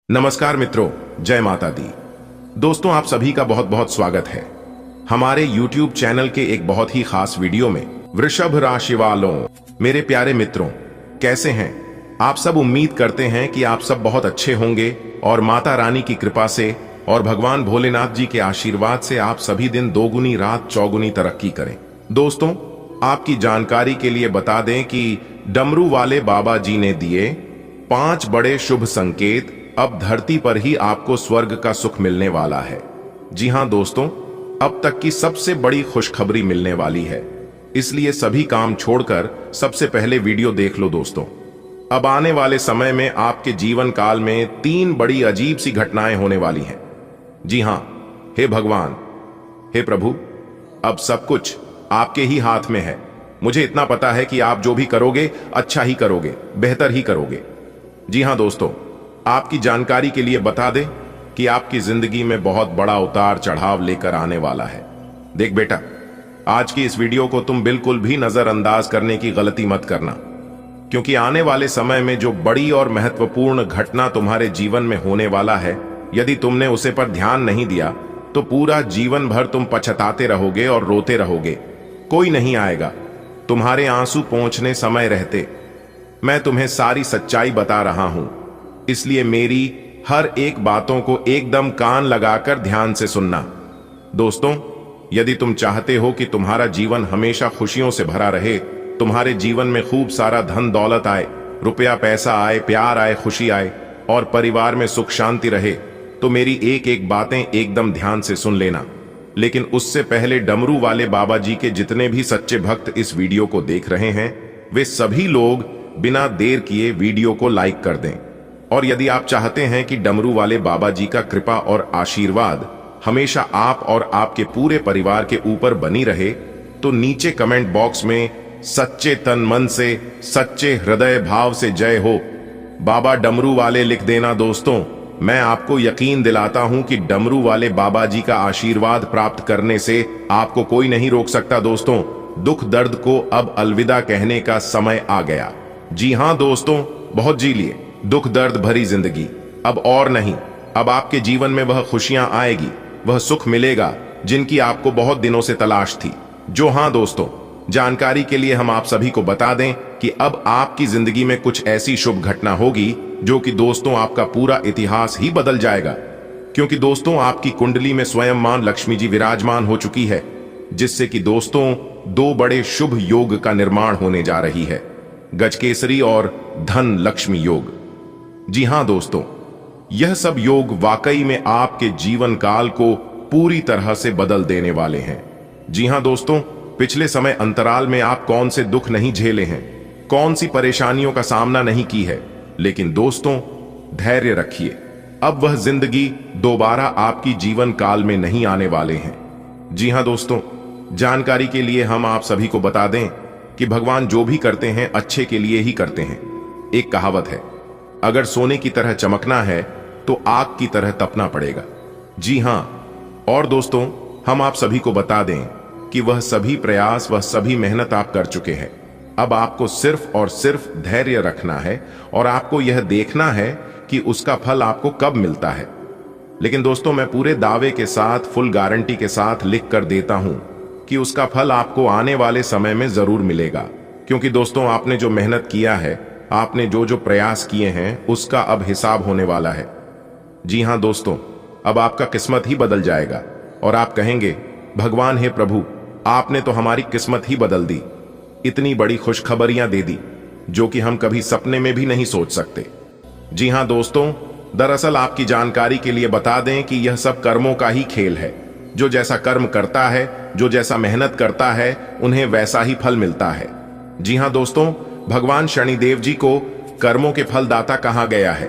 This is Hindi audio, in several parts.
नमस्कार मित्रों, जय माता दी। दोस्तों, आप सभी का बहुत बहुत स्वागत है हमारे YouTube चैनल के एक बहुत ही खास वीडियो में। वृषभ राशि वालों, मेरे प्यारे मित्रों, कैसे हैं आप सब? उम्मीद करते हैं कि आप सब बहुत अच्छे होंगे और माता रानी की कृपा से और भगवान भोलेनाथ जी के आशीर्वाद से आप सभी दिन दोगुनी रात चौगुनी तरक्की करें। दोस्तों, आपकी जानकारी के लिए बता दें कि डमरू वाले बाबा जी ने दिए 5 बड़े शुभ संकेत। अब धरती पर ही आपको स्वर्ग का सुख मिलने वाला है। जी हां दोस्तों, अब तक की सबसे बड़ी खुशखबरी मिलने वाली है, इसलिए सभी काम छोड़कर सबसे पहले वीडियो देख लो दोस्तों। अब आने वाले समय में आपके जीवन काल में 3 बड़ी अजीब सी घटनाएं होने वाली हैं। जी हां, हे भगवान, हे प्रभु, अब सब कुछ आपके ही हाथ में है। मुझे इतना पता है कि आप जो भी करोगे अच्छा ही करोगे, बेहतर ही करोगे। जी हां दोस्तों, आपकी जानकारी के लिए बता दें कि आपकी जिंदगी में बहुत बड़ा उतार चढ़ाव लेकर आने वाला है। देख बेटा, आज की इस वीडियो को तुम बिल्कुल भी नजरअंदाज करने की गलती मत करना, क्योंकि आने वाले समय में जो बड़ी और महत्वपूर्ण घटना तुम्हारे जीवन में होने वाला है, यदि तुमने उसे पर ध्यान नहीं दिया तो पूरा जीवन भर तुम पछताते रहोगे और रोते रहोगे। कोई नहीं आएगा तुम्हारे आंसू पहुंचने समय रहते। मैं तुम्हें सारी सच्चाई बता रहा हूं, इसलिए मेरी हर एक बातों को एकदम कान लगाकर ध्यान से सुनना। दोस्तों, यदि तुम चाहते हो कि तुम्हारा जीवन हमेशा खुशियों से भरा रहे, तुम्हारे जीवन में खूब सारा धन दौलत आए, रुपया पैसा आए, प्यार आए, खुशी आए और परिवार में सुख शांति रहे, तो मेरी एक एक बातें एकदम ध्यान से सुन लेना। लेकिन उससे पहले डमरू वाले बाबा जी के जितने भी सच्चे भक्त इस वीडियो को देख रहे हैं, वे सभी लोग बिना देर किए वीडियो को लाइक कर दें। और यदि आप चाहते हैं कि डमरू वाले बाबा जी का कृपा और आशीर्वाद हमेशा आप और आपके पूरे परिवार के ऊपर बनी रहे, तो नीचे कमेंट बॉक्स में सच्चे तन मन से, सच्चे हृदय भाव से जय हो बाबा डमरू वाले लिख देना। दोस्तों, मैं आपको यकीन दिलाता हूं कि डमरू वाले बाबा जी का आशीर्वाद प्राप्त करने से आपको कोई नहीं रोक सकता। दोस्तों, दुख दर्द को अब अलविदा कहने का समय आ गया। जी हां दोस्तों, बहुत जी लिए दुख दर्द भरी जिंदगी अब और नहीं। अब आपके जीवन में वह खुशियां आएगी, वह सुख मिलेगा जिनकी आपको बहुत दिनों से तलाश थी। जो हां दोस्तों, जानकारी के लिए हम आप सभी को बता दें कि अब आपकी जिंदगी में कुछ ऐसी शुभ घटना होगी जो कि दोस्तों आपका पूरा इतिहास ही बदल जाएगा। क्योंकि दोस्तों, आपकी कुंडली में स्वयं मां लक्ष्मी जी विराजमान हो चुकी है, जिससे कि दोस्तों 2 बड़े शुभ योग का निर्माण होने जा रही है, गजकेसरी और धन लक्ष्मी योग। जी हां दोस्तों, यह सब योग वाकई में आपके जीवन काल को पूरी तरह से बदल देने वाले हैं। जी हां दोस्तों, पिछले समय अंतराल में आप कौन से दुख नहीं झेले हैं, कौन सी परेशानियों का सामना नहीं की है, लेकिन दोस्तों धैर्य रखिए, अब वह जिंदगी दोबारा आपकी जीवन काल में नहीं आने वाले हैं। जी हां दोस्तों, जानकारी के लिए हम आप सभी को बता दें कि भगवान जो भी करते हैं अच्छे के लिए ही करते हैं। एक कहावत है, अगर सोने की तरह चमकना है तो आग की तरह तपना पड़ेगा। जी हां, और दोस्तों हम आप सभी को बता दें कि वह सभी प्रयास, वह सभी मेहनत आप कर चुके हैं। अब आपको सिर्फ और सिर्फ धैर्य रखना है और आपको यह देखना है कि उसका फल आपको कब मिलता है। लेकिन दोस्तों, मैं पूरे दावे के साथ, फुल गारंटी के साथ लिख कर देता हूं कि उसका फल आपको आने वाले समय में जरूर मिलेगा। क्योंकि दोस्तों, आपने जो मेहनत किया है, आपने जो जो प्रयास किए हैं, उसका अब हिसाब होने वाला है। जी हां दोस्तों, अब आपका किस्मत ही बदल जाएगा और आप कहेंगे, भगवान हे प्रभु, आपने तो हमारी किस्मत ही बदल दी, इतनी बड़ी खुशखबरियां दे दी जो कि हम कभी सपने में भी नहीं सोच सकते। जी हां दोस्तों, दरअसल आपकी जानकारी के लिए बता दें कि यह सब कर्मों का ही खेल है। जो जैसा कर्म करता है, जो जैसा मेहनत करता है, उन्हें वैसा ही फल मिलता है। जी हां दोस्तों, भगवान शनिदेव जी को कर्मों के फलदाता कहा गया है।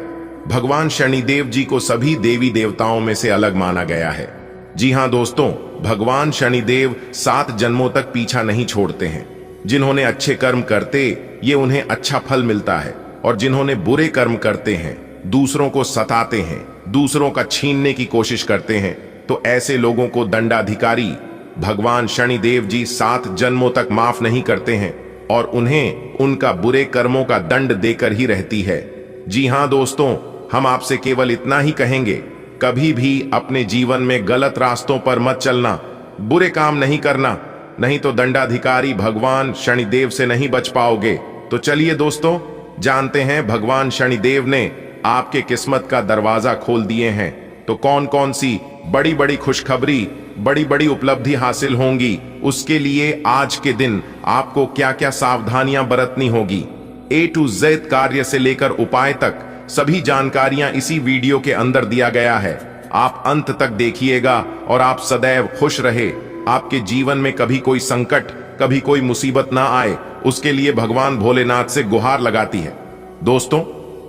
भगवान शनिदेव जी को सभी देवी देवताओं में से अलग माना गया है। जी हां दोस्तों, भगवान शनिदेव 7 जन्मों तक पीछा नहीं छोड़ते हैं। जिन्होंने अच्छे कर्म करते, ये उन्हें अच्छा फल मिलता है, और जिन्होंने बुरे कर्म करते हैं, दूसरों को सताते हैं, दूसरों का छीनने की कोशिश करते हैं, तो ऐसे लोगों को दंडाधिकारी भगवान शनिदेव जी 7 जन्मों तक माफ नहीं करते हैं और उन्हें उनका बुरे कर्मों का दंड देकर ही रहती है। जी हां दोस्तों, हम आपसे केवल इतना ही कहेंगे, कभी भी अपने जीवन में गलत रास्तों पर मत चलना, बुरे काम नहीं करना, नहीं तो दंडाधिकारी भगवान शनिदेव से नहीं बच पाओगे। तो चलिए दोस्तों, जानते हैं भगवान शनिदेव ने आपके किस्मत का दरवाजा खोल दिए हैं, तो कौन कौन सी बड़ी बड़ी खुशखबरी, बड़ी बड़ी उपलब्धि हासिल होंगी, उसके लिए आज के दिन आपको क्या क्या सावधानियां बरतनी होगी, A to Z कार्य से लेकर उपाय तक सभी जानकारियां इसी वीडियो के अंदर दिया गया है। आप अंत तक देखिएगा और आप सदैव खुश रहे, आपके जीवन में कभी कोई संकट, कभी कोई मुसीबत ना आए, उसके लिए भगवान भोलेनाथ से गुहार लगाती है। दोस्तों,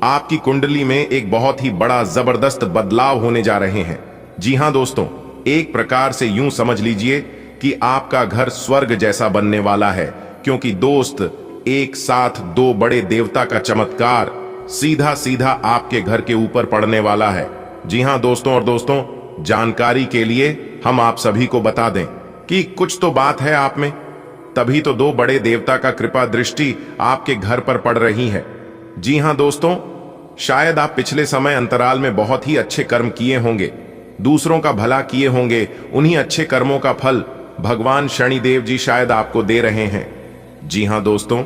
आपकी कुंडली में एक बहुत ही बड़ा जबरदस्त बदलाव होने जा रहे हैं। जी हां दोस्तों, एक प्रकार से यूं समझ लीजिए कि आपका घर स्वर्ग जैसा बनने वाला है, क्योंकि दोस्त, एक साथ दो बड़े देवता का चमत्कार सीधा सीधा आपके घर के ऊपर पड़ने वाला है। जी हां दोस्तों, और दोस्तों, जानकारी के लिए हम आप सभी को बता दें कि कुछ तो बात है आप में, तभी तो दो बड़े देवता का कृपा दृष्टि आपके घर पर पड़ रही है। जी हां दोस्तों, शायद आप पिछले समय अंतराल में बहुत ही अच्छे कर्म किए होंगे, दूसरों का भला किए होंगे, उन्हीं अच्छे कर्मों का फल भगवान शनिदेव जी शायद आपको दे रहे हैं। जी हां दोस्तों,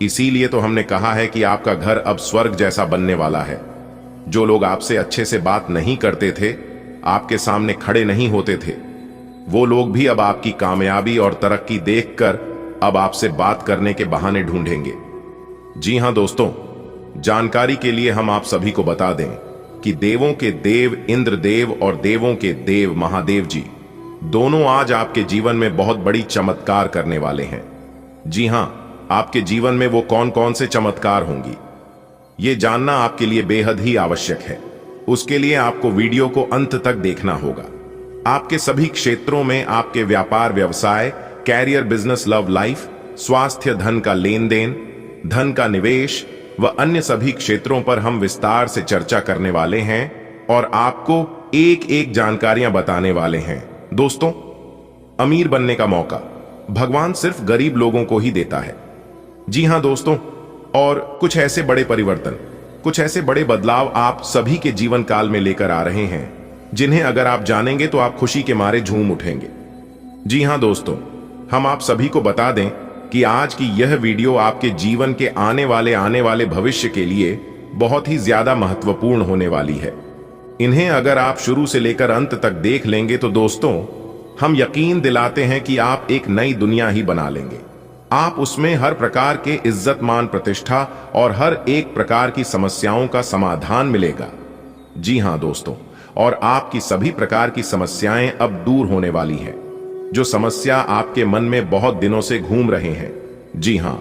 इसीलिए तो हमने कहा है कि आपका घर अब स्वर्ग जैसा बनने वाला है। जो लोग आपसे अच्छे से बात नहीं करते थे, आपके सामने खड़े नहीं होते थे, वो लोग भी अब आपकी कामयाबी और तरक्की देखकर अब आपसे बात करने के बहाने ढूंढेंगे। जी हां दोस्तों, जानकारी के लिए हम आप सभी को बता दें कि देवों के देव इंद्रदेव और देवों के देव महादेव जी दोनों आज आपके जीवन में बहुत बड़ी चमत्कार करने वाले हैं। जी हां, आपके जीवन में वो कौन कौन से चमत्कार होंगी, ये जानना आपके लिए बेहद ही आवश्यक है। उसके लिए आपको वीडियो को अंत तक देखना होगा। आपके सभी क्षेत्रों में, आपके व्यापार व्यवसाय, कैरियर, बिजनेस, लव लाइफ, स्वास्थ्य, धन का लेन देन, धन का निवेश व अन्य सभी क्षेत्रों पर हम विस्तार से चर्चा करने वाले हैं और आपको एक एक जानकारियां बताने वाले हैं। दोस्तों, अमीर बनने का मौका भगवान सिर्फ गरीब लोगों को ही देता है। जी हां दोस्तों, और कुछ ऐसे बड़े परिवर्तन, कुछ ऐसे बड़े बदलाव आप सभी के जीवन काल में लेकर आ रहे हैं, जिन्हें अगर आप जानेंगे तो आप खुशी के मारे झूम उठेंगे। जी हां दोस्तों, हम आप सभी को बता दें कि आज की यह वीडियो आपके जीवन के आने वाले भविष्य के लिए बहुत ही ज्यादा महत्वपूर्ण होने वाली है। इन्हें अगर आप शुरू से लेकर अंत तक देख लेंगे तो दोस्तों, हम यकीन दिलाते हैं कि आप एक नई दुनिया ही बना लेंगे। आप उसमें हर प्रकार के इज्जत, मान, प्रतिष्ठा और हर एक प्रकार की समस्याओं का समाधान मिलेगा। जी हां दोस्तों, और आपकी सभी प्रकार की समस्याएं अब दूर होने वाली हैं, जो समस्या आपके मन में बहुत दिनों से घूम रहे हैं। जी हां,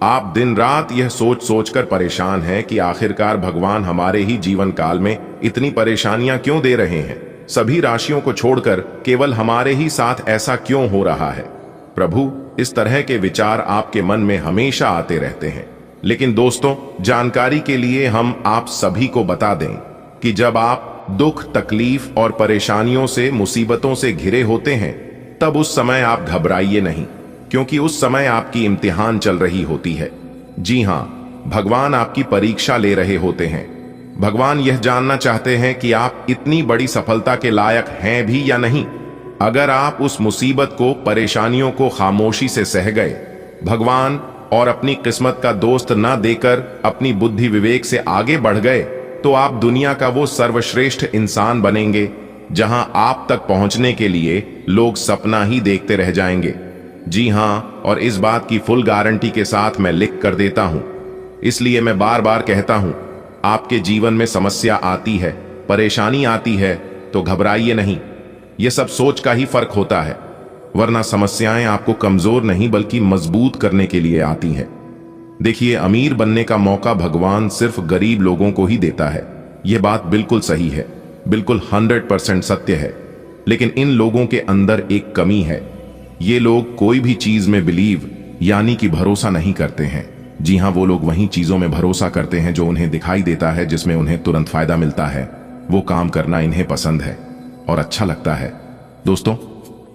आप दिन रात यह सोच सोचकर परेशान हैं कि आखिरकार भगवान हमारे ही जीवन काल में इतनी परेशानियां क्यों दे रहे हैं, सभी राशियों को छोड़कर केवल हमारे ही साथ ऐसा क्यों हो रहा है। प्रभु, इस तरह के विचार आपके मन में हमेशा आते रहते हैं। लेकिन दोस्तों, जानकारी के लिए हम आप सभी को बता दें कि जब आप दुख, तकलीफ और परेशानियों से, मुसीबतों से घिरे होते हैं, तब उस समय आप घबराइए नहीं, क्योंकि उस समय आपकी इम्तिहान चल रही होती है। जी हां, भगवान आपकी परीक्षा ले रहे होते हैं। भगवान यह जानना चाहते हैं कि आप इतनी बड़ी सफलता के लायक हैं भी या नहीं। अगर आप उस मुसीबत को, परेशानियों को खामोशी से सह गए, भगवान और अपनी किस्मत का दोस्त ना देकर अपनी बुद्धि विवेक से आगे बढ़ गए, तो आप दुनिया का वो सर्वश्रेष्ठ इंसान बनेंगे, जहां आप तक पहुंचने के लिए लोग सपना ही देखते रह जाएंगे। जी हां, और इस बात की फुल गारंटी के साथ मैं लिख कर देता हूं। इसलिए मैं बार बार कहता हूं, आपके जीवन में समस्या आती है, परेशानी आती है, तो घबराइए नहीं। यह सब सोच का ही फर्क होता है, वरना समस्याएं आपको कमजोर नहीं बल्कि मजबूत करने के लिए आती हैं। देखिए, अमीर बनने का मौका भगवान सिर्फ गरीब लोगों को ही देता है। यह बात बिल्कुल सही है, बिल्कुल 100% सत्य है। लेकिन इन लोगों के अंदर एक कमी है। ये लोग कोई भी चीज में बिलीव यानी कि भरोसा नहीं करते हैं। जी हां, वो लोग वहीं चीजों में भरोसा करते हैं जो उन्हें दिखाई देता है, जिसमें उन्हें तुरंत फायदा मिलता है। वो काम करना इन्हें पसंद है और अच्छा लगता है। दोस्तों,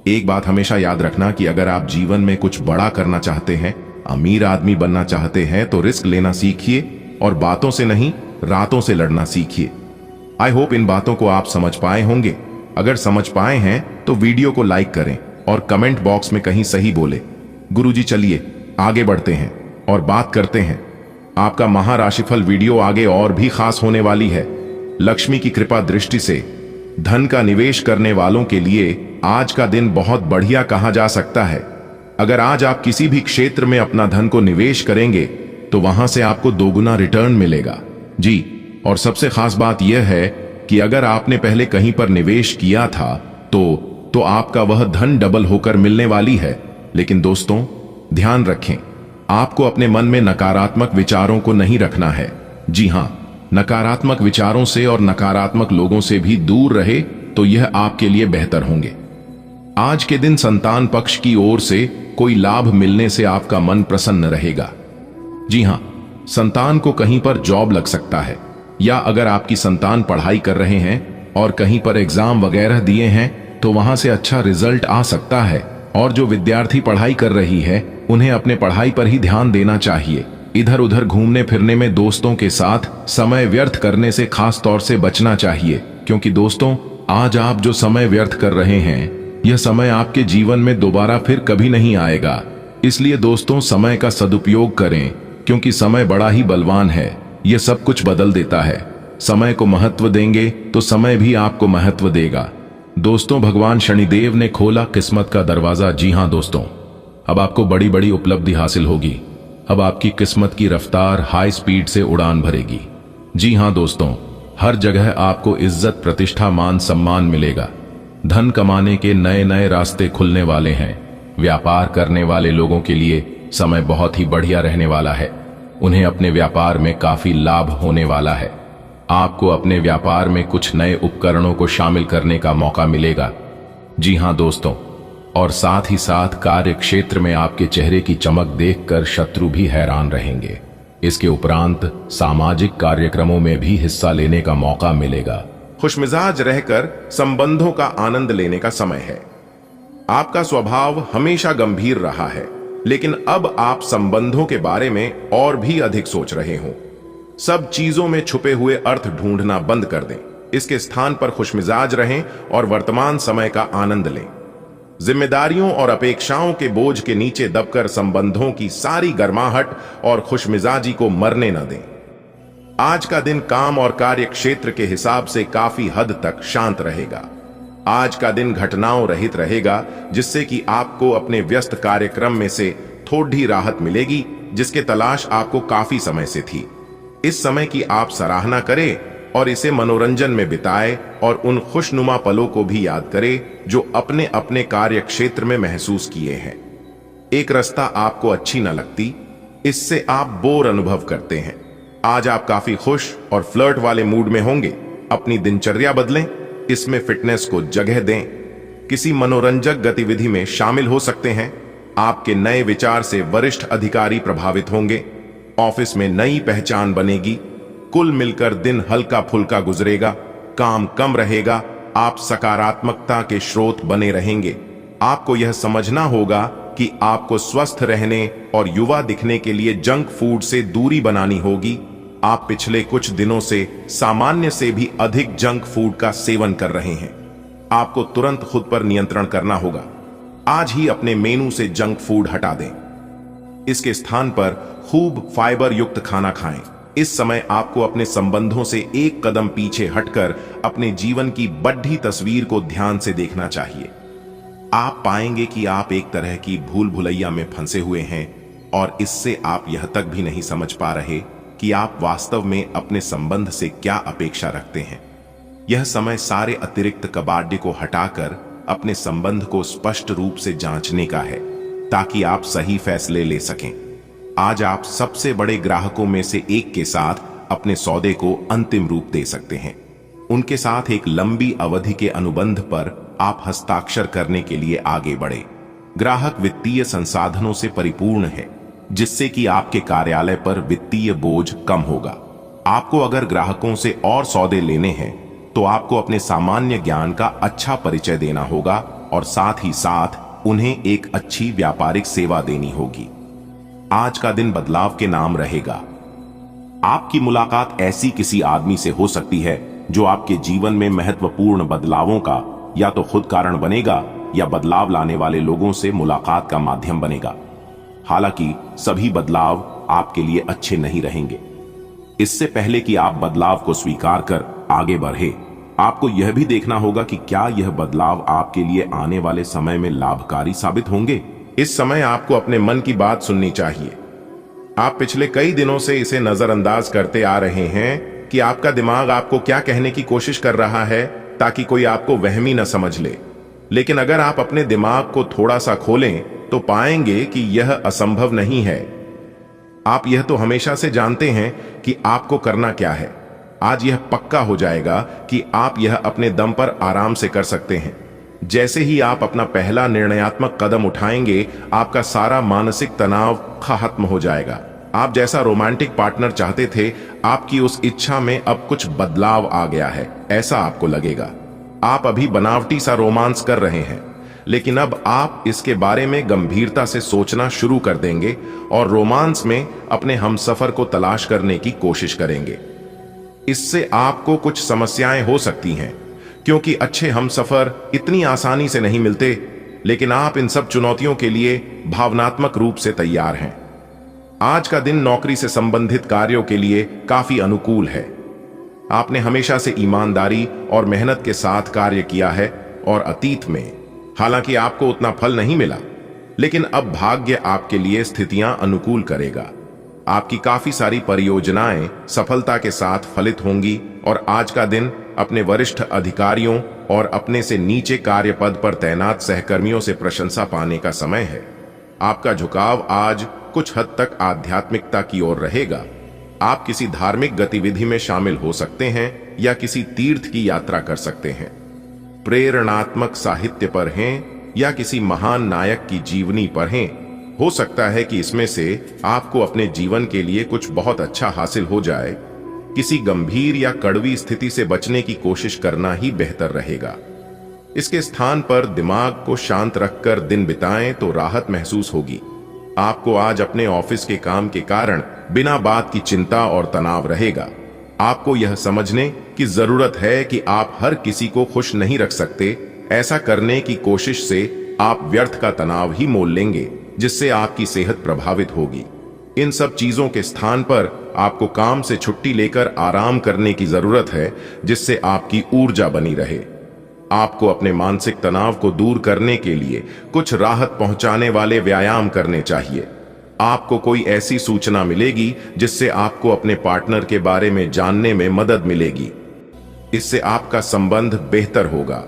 एक बात हमेशा याद रखना कि अगर आप जीवन में कुछ बड़ा करना चाहते हैं, अमीर आदमी बनना चाहते हैं, तो रिस्क लेना सीखिए और बातों से नहीं, रातों से लड़ना सीखिए। आई होप इन बातों को आप समझ पाए होंगे। अगर समझ पाए हैं तो वीडियो को लाइक करें और कमेंट बॉक्स में कहीं सही बोले। गुरुजी चलिए आगे बढ़ते हैं और बात करते हैं। आपका महाराशिफल वीडियो आगे और भी खास होने वाली है। लक्ष्मी की कृपा दृष्टि से धन का निवेश करने वालों के लिए आज का दिन बहुत बढ़िया कहा जा सकता है। अगर आज आप किसी भी क्षेत्र में अपना धन को निवेश करेंगे तो वहां से आपको दोगुना रिटर्न मिलेगा जी। और सबसे खास बात यह है कि अगर आपने पहले कहीं पर निवेश किया था तो आपका वह धन डबल होकर मिलने वाली है। लेकिन दोस्तों ध्यान रखें, आपको अपने मन में नकारात्मक विचारों को नहीं रखना है। जी हां, नकारात्मक विचारों से और नकारात्मक लोगों से भी दूर रहे तो यह आपके लिए बेहतर होंगे। आज के दिन संतान पक्ष की ओर से कोई लाभ मिलने से आपका मन प्रसन्न रहेगा। जी हां, संतान को कहीं पर जॉब लग सकता है, या अगर आपकी संतान पढ़ाई कर रहे हैं और कहीं पर एग्जाम वगैरह दिए हैं तो वहां से अच्छा रिजल्ट आ सकता है। और जो विद्यार्थी पढ़ाई कर रही है उन्हें अपने पढ़ाई पर ही ध्यान देना चाहिए। इधर उधर घूमने फिरने में दोस्तों के साथ समय व्यर्थ करने से खास तौर से बचना चाहिए, क्योंकि दोस्तों आज आप जो समय व्यर्थ कर रहे हैं यह समय आपके जीवन में दोबारा फिर कभी नहीं आएगा। इसलिए दोस्तों समय का सदुपयोग करें, क्योंकि समय बड़ा ही बलवान है, यह सब कुछ बदल देता है। समय को महत्व देंगे तो समय भी आपको महत्व देगा। दोस्तों भगवान शनिदेव ने खोला किस्मत का दरवाजा। जी हां दोस्तों, अब आपको बड़ी बड़ी उपलब्धि हासिल होगी। अब आपकी किस्मत की रफ्तार हाई स्पीड से उड़ान भरेगी। जी हां दोस्तों, हर जगह आपको इज्जत प्रतिष्ठा मान सम्मान मिलेगा। धन कमाने के नए नए रास्ते खुलने वाले हैं। व्यापार करने वाले लोगों के लिए समय बहुत ही बढ़िया रहने वाला है। उन्हें अपने व्यापार में काफी लाभ होने वाला है। आपको अपने व्यापार में कुछ नए उपकरणों को शामिल करने का मौका मिलेगा। जी हां दोस्तों, और साथ ही साथ कार्य क्षेत्र में आपके चेहरे की चमक देखकर शत्रु भी हैरान रहेंगे। इसके उपरांत सामाजिक कार्यक्रमों में भी हिस्सा लेने का मौका मिलेगा। खुशमिजाज रहकर संबंधों का आनंद लेने का समय है। आपका स्वभाव हमेशा गंभीर रहा है, लेकिन अब आप संबंधों के बारे में और भी अधिक सोच रहे हो। सब चीजों में छुपे हुए अर्थ ढूंढना बंद कर दें। इसके स्थान पर खुशमिजाज रहें और वर्तमान समय का आनंद लें। जिम्मेदारियों और अपेक्षाओं के बोझ के नीचे दबकर संबंधों की सारी गर्माहट और खुशमिजाजी को मरने न दें। आज का दिन काम और कार्य क्षेत्र के हिसाब से काफी हद तक शांत रहेगा। आज का दिन घटनाओं रहित रहेगा, जिससे कि आपको अपने व्यस्त कार्यक्रम में से थोड़ी राहत मिलेगी, जिसके तलाश आपको काफी समय से थी। इस समय की आप सराहना करें और इसे मनोरंजन में बिताएं और उन खुशनुमा पलों को भी याद करें जो अपने अपने कार्य क्षेत्र में महसूस किए हैं। एक रास्ता आपको अच्छी न लगती, इससे आप बोर अनुभव करते हैं। आज आप काफी खुश और फ्लर्ट वाले मूड में होंगे। अपनी दिनचर्या बदलें, इसमें फिटनेस को जगह दें। किसी मनोरंजक गतिविधि में शामिल हो सकते हैं। आपके नए विचार से वरिष्ठ अधिकारी प्रभावित होंगे। ऑफिस में नई पहचान बनेगी। कुल मिलकर दिन हल्का फुल्का गुजरेगा। काम कम रहेगा। आप सकारात्मकता के स्रोत बने रहेंगे। आपको यह समझना होगा कि आपको स्वस्थ रहने और युवा दिखने के लिए जंक फूड से दूरी बनानी होगी। आप पिछले कुछ दिनों से सामान्य से भी अधिक जंक फूड का सेवन कर रहे हैं। आपको तुरंत खुद पर नियंत्रण करना होगा। आज ही अपने मेनू से जंक फूड हटा दें। इसके स्थान पर खूब फाइबर युक्त खाना खाएं। इस समय आपको अपने संबंधों से एक कदम पीछे हटकर अपने जीवन की बढ़ी तस्वीर को ध्यान से देखना चाहिए। आप पाएंगे कि आप एक तरह की भूल भुलैया में फंसे हुए हैं और इससे आप यह तक भी नहीं समझ पा रहे कि आप वास्तव में अपने संबंध से क्या अपेक्षा रखते हैं। यह समय सारे अतिरिक्त कबाड़े को हटाकर अपने संबंध को स्पष्ट रूप से जांचने का है, ताकि आप सही फैसले ले सकें। आज आप सबसे बड़े ग्राहकों में से एक के साथ अपने सौदे को अंतिम रूप दे सकते हैं। उनके साथ एक लंबी अवधि के अनुबंध पर आप हस्ताक्षर करने के लिए आगे बढ़े। ग्राहक वित्तीय संसाधनों से परिपूर्ण है, जिससे कि आपके कार्यालय पर वित्तीय बोझ कम होगा। आपको अगर ग्राहकों से और सौदे लेने हैं तो आपको अपने सामान्य ज्ञान का अच्छा परिचय देना होगा और साथ ही साथ उन्हें एक अच्छी व्यापारिक सेवा देनी होगी। आज का दिन बदलाव के नाम रहेगा। आपकी मुलाकात ऐसी किसी आदमी से हो सकती है जो आपके जीवन में महत्वपूर्ण बदलावों का या तो खुद कारण बनेगा या बदलाव लाने वाले लोगों से मुलाकात का माध्यम बनेगा। हालांकि सभी बदलाव आपके लिए अच्छे नहीं रहेंगे। इससे पहले कि आप बदलाव को स्वीकार कर आगे बढ़े, आपको यह भी देखना होगा कि क्या यह बदलाव आपके लिए आने वाले समय में लाभकारी साबित होंगे। इस समय आपको अपने मन की बात सुननी चाहिए। आप पिछले कई दिनों से इसे नजरअंदाज करते आ रहे हैं कि आपका दिमाग आपको क्या कहने की कोशिश कर रहा है ताकि कोई आपको वहमी न समझ ले। लेकिन अगर आप अपने दिमाग को थोड़ा सा खोलें तो पाएंगे कि यह असंभव नहीं है। आप यह तो हमेशा से जानते हैं कि आपको करना क्या है। आज यह पक्का हो जाएगा कि आप यह अपने दम पर आराम से कर सकते हैं। जैसे ही आप अपना पहला निर्णयात्मक कदम उठाएंगे, आपका सारा मानसिक तनाव खत्म हो जाएगा। आप जैसा रोमांटिक पार्टनर चाहते थे, आपकी उस इच्छा में अब कुछ बदलाव आ गया है, ऐसा आपको लगेगा। आप अभी बनावटी सा रोमांस कर रहे हैं, लेकिन अब आप इसके बारे में गंभीरता से सोचना शुरू कर देंगे और रोमांस में अपने हमसफर को तलाश करने की कोशिश करेंगे। इससे आपको कुछ समस्याएं हो सकती हैं, क्योंकि अच्छे हमसफर इतनी आसानी से नहीं मिलते, लेकिन आप इन सब चुनौतियों के लिए भावनात्मक रूप से तैयार हैं। आज का दिन नौकरी से संबंधित कार्यों के लिए काफी अनुकूल है। आपने हमेशा से ईमानदारी और मेहनत के साथ कार्य किया है और अतीत में हालांकि आपको उतना फल नहीं मिला, लेकिन अब भाग्य आपके लिए स्थितियां अनुकूल करेगा। आपकी काफी सारी परियोजनाएं सफलता के साथ फलित होंगी और आज का दिन अपने वरिष्ठ अधिकारियों और अपने से नीचे कार्य पद पर तैनात सहकर्मियों से प्रशंसा पाने का समय है। आपका झुकाव आज कुछ हद तक आध्यात्मिकता की ओर रहेगा। आप किसी धार्मिक गतिविधि में शामिल हो सकते हैं या किसी तीर्थ की यात्रा कर सकते हैं। प्रेरणात्मक साहित्य पर हैं या किसी महान नायक की जीवनी पर हैं। हो सकता है कि इसमें से आपको अपने जीवन के लिए कुछ बहुत अच्छा हासिल हो जाए। किसी गंभीर या कड़वी स्थिति से बचने की कोशिश करना ही बेहतर रहेगा। इसके स्थान पर दिमाग को शांत रखकर दिन बिताएं तो राहत महसूस होगी। आपको आज अपने ऑफिस के काम के कारण बिना बात की चिंता और तनाव रहेगा। आपको यह समझने की जरूरत है कि आप हर किसी को खुश नहीं रख सकते। ऐसा करने की कोशिश से आप व्यर्थ का तनाव ही मोल लेंगे, जिससे आपकी सेहत प्रभावित होगी। इन सब चीजों के स्थान पर आपको काम से छुट्टी लेकर आराम करने की जरूरत है, जिससे आपकी ऊर्जा बनी रहे। आपको अपने मानसिक तनाव को दूर करने के लिए कुछ राहत पहुंचाने वाले व्यायाम करने चाहिए। आपको कोई ऐसी सूचना मिलेगी जिससे आपको अपने पार्टनर के बारे में जानने में मदद मिलेगी। इससे आपका संबंध बेहतर होगा।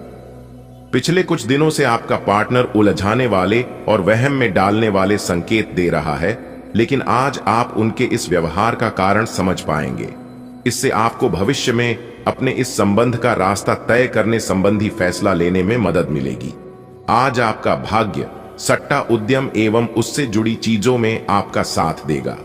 पिछले कुछ दिनों से आपका पार्टनर उलझाने वाले और वहम में डालने वाले संकेत दे रहा है, लेकिन आज आप उनके इस व्यवहार का कारण समझ पाएंगे। इससे आपको भविष्य में अपने इस संबंध का रास्ता तय करने संबंधी फैसला लेने में मदद मिलेगी। आज आपका भाग्य सट्टा उद्यम एवं उससे जुड़ी चीजों में आपका साथ देगा।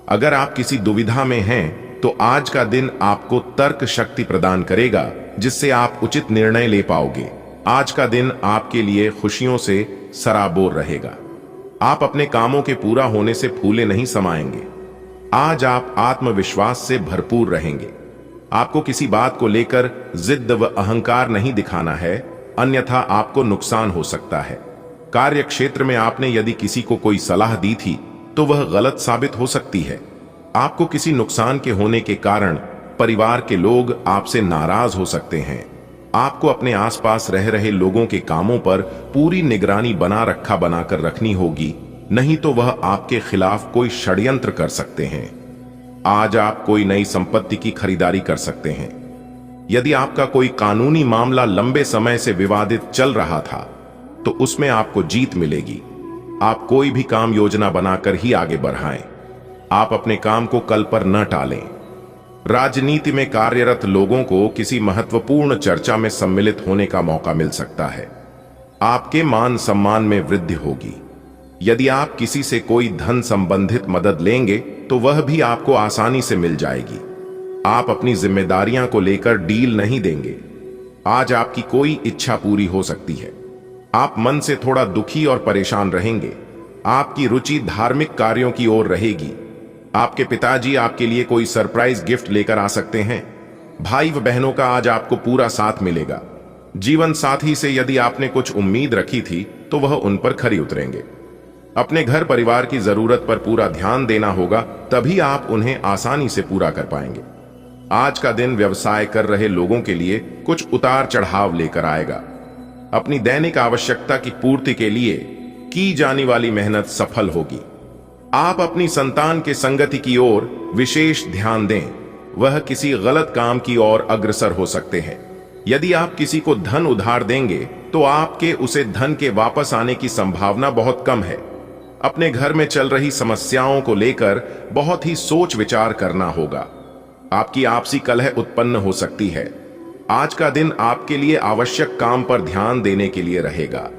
अगर आप किसी दुविधा में हैं, तो आज का दिन आपको तर्क शक्ति प्रदान करेगा, जिससे आप उचित निर्णय ले पाओगे। आज का दिन आपके लिए खुशियों से सराबोर रहेगा। आप अपने कामों के पूरा होने से फूले नहीं समाएंगे। आज आप आत्मविश्वास से भरपूर रहेंगे। आपको किसी बात को लेकर जिद व अहंकार नहीं दिखाना है, अन्यथा आपको नुकसान हो सकता है। कार्य क्षेत्र में आपने यदि किसी को कोई सलाह दी थी तो वह गलत साबित हो सकती है। आपको किसी नुकसान के होने के कारण परिवार के लोग आपसे नाराज हो सकते हैं। आपको अपने आसपास रह रहे लोगों के कामों पर पूरी निगरानी बनाकर रखनी होगी, नहीं तो वह आपके खिलाफ कोई षड्यंत्र कर सकते हैं। आज आप कोई नई संपत्ति की खरीदारी कर सकते हैं। यदि आपका कोई कानूनी मामला लंबे समय से विवादित चल रहा था, तो उसमें आपको जीत मिलेगी। आप कोई भी काम योजना बनाकर ही आगे बढ़ाएं। आप अपने काम को कल पर न टालें। राजनीति में कार्यरत लोगों को किसी महत्वपूर्ण चर्चा में सम्मिलित होने का मौका मिल सकता है। आपके मान सम्मान में वृद्धि होगी। यदि आप किसी से कोई धन संबंधित मदद लेंगे तो वह भी आपको आसानी से मिल जाएगी। आप अपनी जिम्मेदारियां को लेकर डील नहीं देंगे। आज आपकी कोई इच्छा पूरी हो सकती है। आप मन से थोड़ा दुखी और परेशान रहेंगे। आपकी रुचि धार्मिक कार्यों की ओर रहेगी। आपके पिताजी आपके लिए कोई सरप्राइज गिफ्ट लेकर आ सकते हैं। भाई व बहनों का आज आपको पूरा साथ मिलेगा। जीवन साथी से यदि आपने कुछ उम्मीद रखी थी तो वह उन पर खरी उतरेंगे। अपने घर परिवार की जरूरत पर पूरा ध्यान देना होगा, तभी आप उन्हें आसानी से पूरा कर पाएंगे। आज का दिन व्यवसाय कर रहे लोगों के लिए कुछ उतार चढ़ाव लेकर आएगा। अपनी दैनिक आवश्यकता की पूर्ति के लिए की जाने वाली मेहनत सफल होगी। आप अपनी संतान के संगति की ओर विशेष ध्यान दें, वह किसी गलत काम की ओर अग्रसर हो सकते हैं। यदि आप किसी को धन उधार देंगे तो आपके उसे धन के वापस आने की संभावना बहुत कम है। अपने घर में चल रही समस्याओं को लेकर बहुत ही सोच विचार करना होगा। आपकी आपसी कलह उत्पन्न हो सकती है। आज का दिन आपके लिए आवश्यक काम पर ध्यान देने के लिए रहेगा।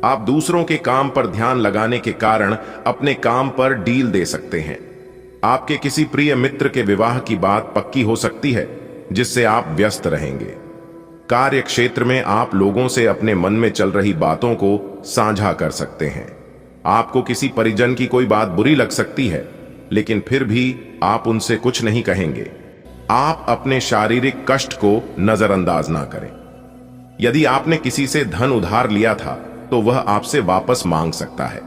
आप दूसरों के काम पर ध्यान लगाने के कारण अपने काम पर डील दे सकते हैं। आपके किसी प्रिय मित्र के विवाह की बात पक्की हो सकती है, जिससे आप व्यस्त रहेंगे। कार्य क्षेत्र में आप लोगों से अपने मन में चल रही बातों को साझा कर सकते हैं। आपको किसी परिजन की कोई बात बुरी लग सकती है, लेकिन फिर भी आप उनसे कुछ नहीं कहेंगे। आप अपने शारीरिक कष्ट को नजरअंदाज ना करें। यदि आपने किसी से धन उधार लिया था तो वह आपसे वापस मांग सकता है।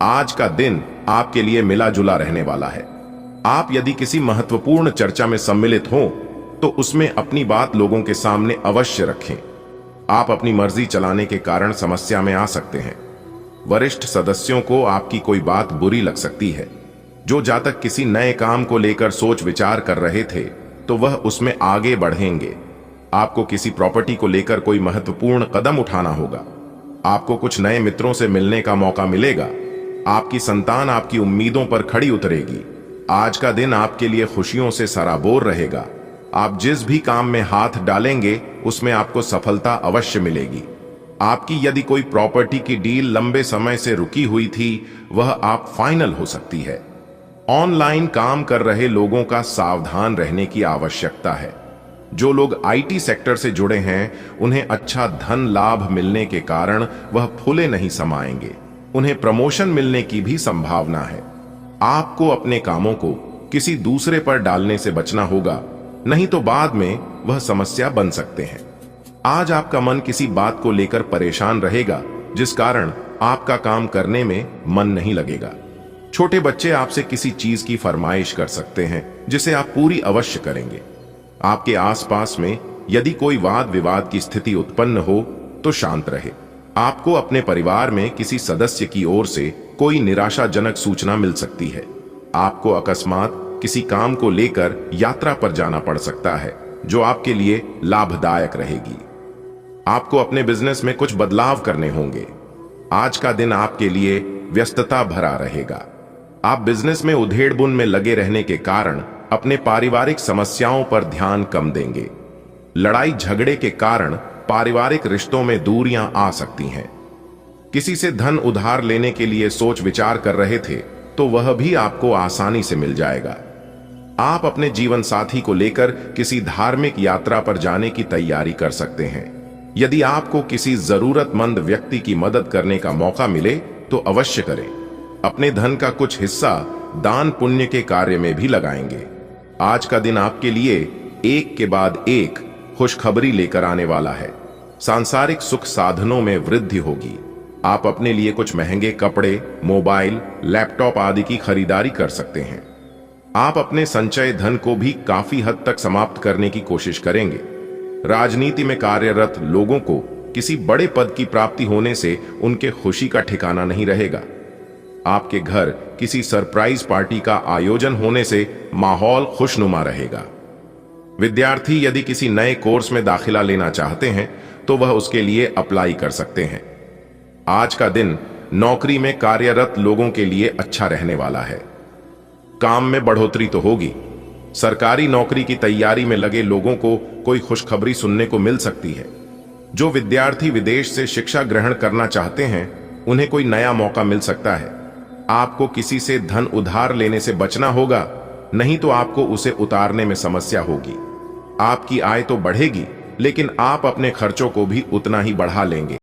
आज का दिन आपके लिए मिला जुला रहने वाला है। आप यदि किसी महत्वपूर्ण चर्चा में सम्मिलित हो तो उसमें अपनी बात लोगों के सामने अवश्य रखें। आप अपनी मर्जी चलाने के कारण समस्या में आ सकते हैं। वरिष्ठ सदस्यों को आपकी कोई बात बुरी लग सकती है। जो जातक किसी नए काम को लेकर सोच विचार कर रहे थे तो वह उसमें आगे बढ़ेंगे। आपको किसी प्रॉपर्टी को लेकर कोई महत्वपूर्ण कदम उठाना होगा। आपको कुछ नए मित्रों से मिलने का मौका मिलेगा। आपकी संतान आपकी उम्मीदों पर खड़ी उतरेगी। आज का दिन आपके लिए खुशियों से सराबोर रहेगा। आप जिस भी काम में हाथ डालेंगे उसमें आपको सफलता अवश्य मिलेगी। आपकी यदि कोई प्रॉपर्टी की डील लंबे समय से रुकी हुई थी, वह आप फाइनल हो सकती है। ऑनलाइन काम कर रहे लोगों का सावधान रहने की आवश्यकता है। जो लोग आईटी सेक्टर से जुड़े हैं, उन्हें अच्छा धन लाभ मिलने के कारण वह फूले नहीं समाएंगे। उन्हें प्रमोशन मिलने की भी संभावना है। आपको अपने कामों को किसी दूसरे पर डालने से बचना होगा, नहीं तो बाद में वह समस्या बन सकते हैं। आज आपका मन किसी बात को लेकर परेशान रहेगा, जिस कारण आपका काम करने में मन नहीं लगेगा। छोटे बच्चे आपसे किसी चीज की फरमाइश कर सकते हैं, जिसे आप पूरी अवश्य करेंगे। आपके आसपास में यदि कोई वाद विवाद की स्थिति उत्पन्न हो तो शांत रहे। आपको अपने परिवार में किसी सदस्य की ओर से कोई निराशाजनक सूचना मिल सकती है। आपको अकस्मात किसी काम को लेकर यात्रा पर जाना पड़ सकता है, जो आपके लिए लाभदायक रहेगी। आपको अपने बिजनेस में कुछ बदलाव करने होंगे। आज का दिन आपके लिए व्यस्तता भरा रहेगा। आप बिजनेस में उधेड़-बुन में लगे रहने के कारण अपने पारिवारिक समस्याओं पर ध्यान कम देंगे। लड़ाई झगड़े के कारण पारिवारिक रिश्तों में दूरियां आ सकती हैं। किसी से धन उधार लेने के लिए सोच विचार कर रहे थे तो वह भी आपको आसानी से मिल जाएगा। आप अपने जीवन साथी को लेकर किसी धार्मिक यात्रा पर जाने की तैयारी कर सकते हैं। यदि आपको किसी जरूरतमंद व्यक्ति की मदद करने का मौका मिले तो अवश्य करें। अपने धन का कुछ हिस्सा दान पुण्य के कार्य में भी लगाएंगे। आज का दिन आपके लिए एक के बाद एक खुशखबरी लेकर आने वाला है। सांसारिक सुख साधनों में वृद्धि होगी। आप अपने लिए कुछ महंगे कपड़े, मोबाइल, लैपटॉप आदि की खरीदारी कर सकते हैं। आप अपने संचय धन को भी काफी हद तक समाप्त करने की कोशिश करेंगे। राजनीति में कार्यरत लोगों को किसी बड़े पद की प्राप्ति होने से उनके खुशी का ठिकाना नहीं रहेगा। आपके घर किसी सरप्राइज पार्टी का आयोजन होने से माहौल खुशनुमा रहेगा। विद्यार्थी यदि किसी नए कोर्स में दाखिला लेना चाहते हैं तो वह उसके लिए अप्लाई कर सकते हैं। आज का दिन नौकरी में कार्यरत लोगों के लिए अच्छा रहने वाला है। काम में बढ़ोतरी तो होगी। सरकारी नौकरी की तैयारी में लगे लोगों को कोई खुशखबरी सुनने को मिल सकती है। जो विद्यार्थी विदेश से शिक्षा ग्रहण करना चाहते हैं, उन्हें कोई नया मौका मिल सकता है। आपको किसी से धन उधार लेने से बचना होगा, नहीं तो आपको उसे उतारने में समस्या होगी। आपकी आय तो बढ़ेगी, लेकिन आप अपने खर्चों को भी उतना ही बढ़ा लेंगे।